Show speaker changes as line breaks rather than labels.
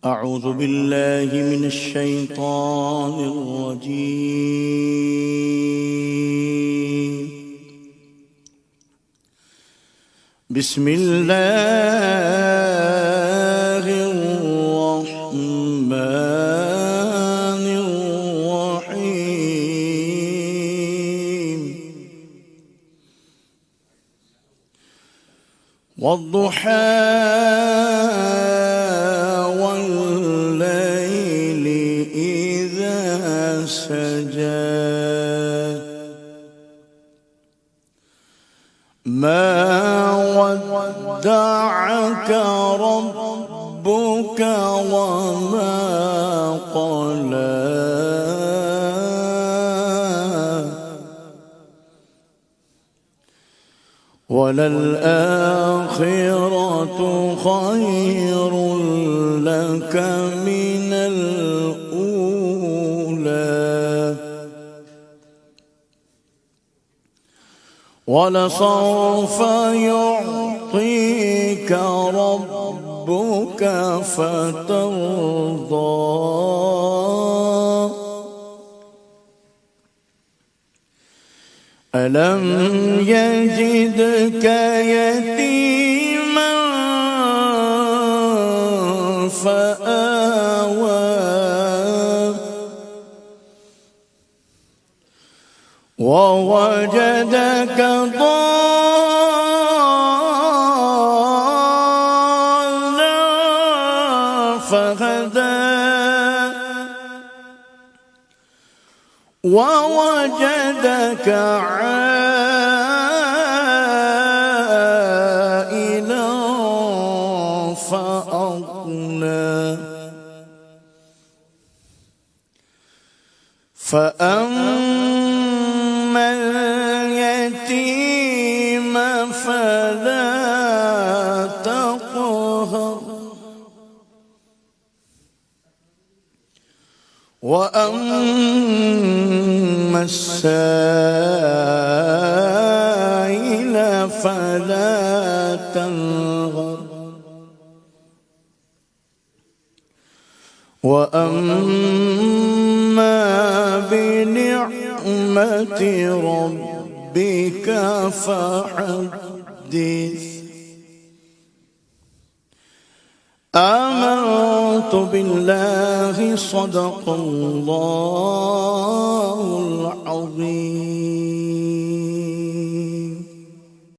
أعوذ بالله من الشيطان الرجيم. بسم الله الرحمن الرحيم. والضحى والليل إذا سجى ما ودعك ربك وما قلى وللآخرة خير لك من الأولى ولسوف يعطيك ربك فترضى ألم يجدك يتيما فآوى ووجدك ضالا فهدى ووجدك عائلا فأغنى فأما اليتيم فلا تقهر وأما السائل فلا تنهر وأما بنعمة ربك فحدث آمنت بالله صدق الله العظيم.